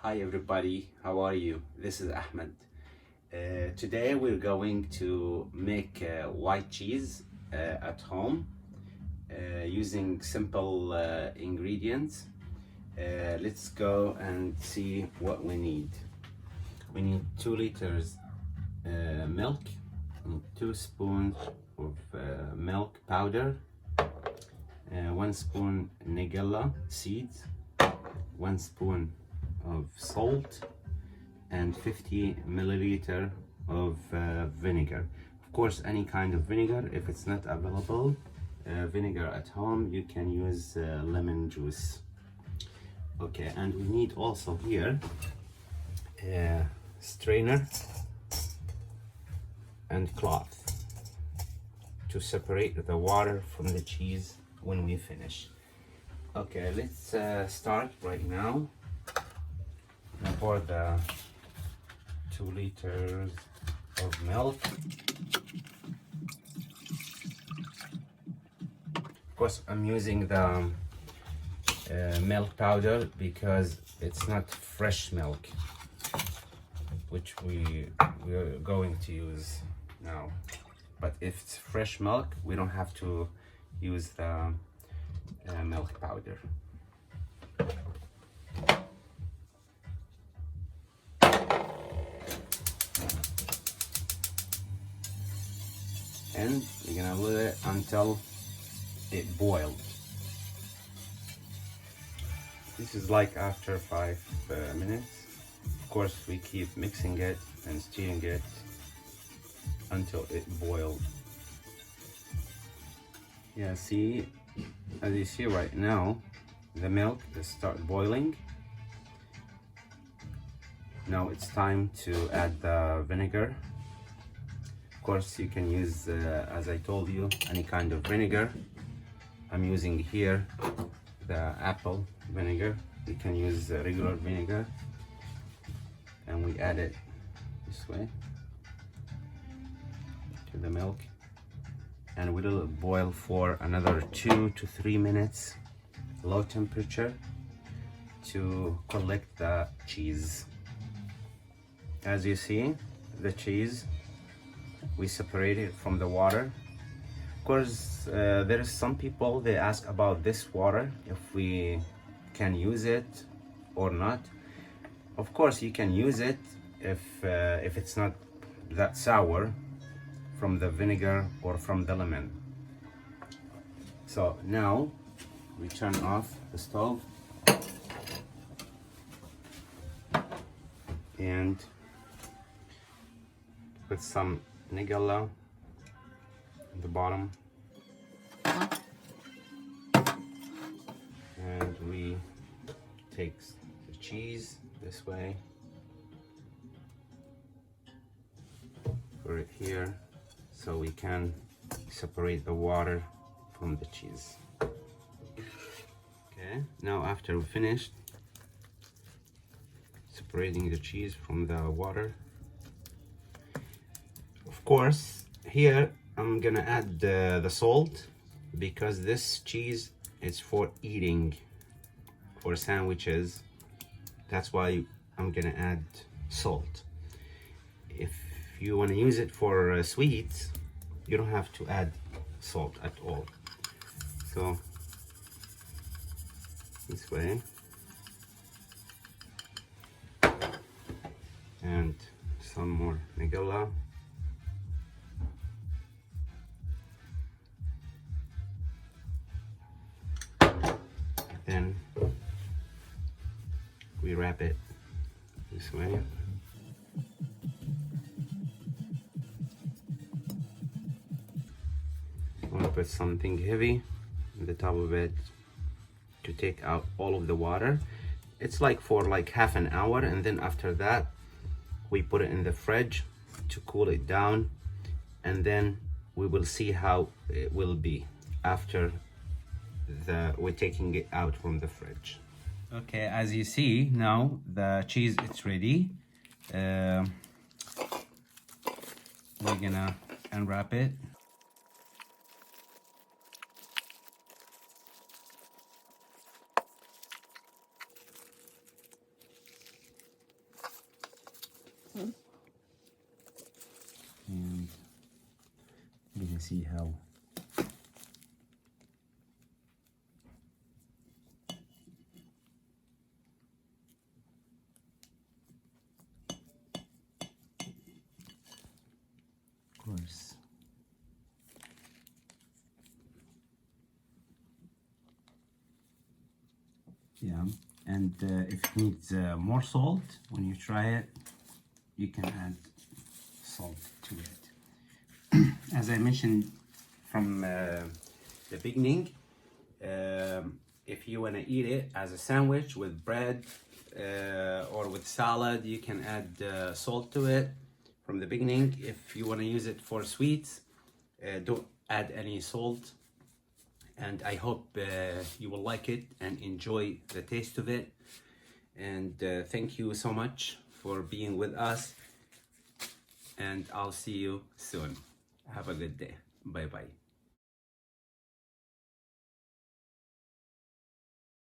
Hi everybody, how are you? This is Ahmed. Today we're going to make white cheese at home using simple ingredients. Let's go and see what we need. We need 2 liters milk, 2 spoons of milk powder, 1 spoon nigella seeds, 1 spoon of salt, and 50 milliliter of vinegar. Of course, any kind of vinegar. If it's not available vinegar at home, you can use lemon juice. Okay, and we need also here a strainer and cloth to separate the water from the cheese when we finish. Okay, let's start right now. Pour the 2 liters of milk. Of course, I'm using the milk powder because it's not fresh milk, which we're going to use now. But if it's fresh milk, we don't have to use the milk powder. And we're gonna let it until it boils. This is like after 5 minutes. Of course, we keep mixing it and stirring it until it boils. Yeah, see, as you see right now, the milk is start boiling. Now it's time to add the vinegar. Of course, you can use, as I told you, any kind of vinegar. I'm using here the apple vinegar. You can use regular vinegar, and we add it this way to the milk, and we will boil for another 2 to 3 minutes, low temperature, to collect the cheese. As you see, the cheese, we separate it from the water. Of course, there is some people, they ask about this water, if we can use it or not. Of course, you can use it if it's not that sour from the vinegar or from the lemon. So now we turn off the stove and put some nigella at the bottom, and we take the cheese this way, put it here so we can separate the water from the cheese. Okay, now after we finished separating the cheese from the water, of course, here I'm gonna add the salt, because this cheese is for eating, for sandwiches. That's why I'm gonna add salt. If you want to use it for sweets, you don't have to add salt at all. So this way, and some more nigella. Then we wrap it this way. I want to put something heavy on the top of it to take out all of the water. It's like for like half an hour, and then after that we put it in the fridge to cool it down, and then we will see how it will be after we're taking it out from the fridge. Okay, as you see now, the cheese is ready. We're gonna unwrap it. see how course. Yeah, and if it needs more salt when you try it, you can add salt to it. As I mentioned from the beginning, if you want to eat it as a sandwich with bread or with salad, you can add salt to it from the beginning. If you want to use it for sweets, don't add any salt. And I hope you will like it and enjoy the taste of it. And thank you so much for being with us. And I'll see you soon. Have a good day. Bye bye.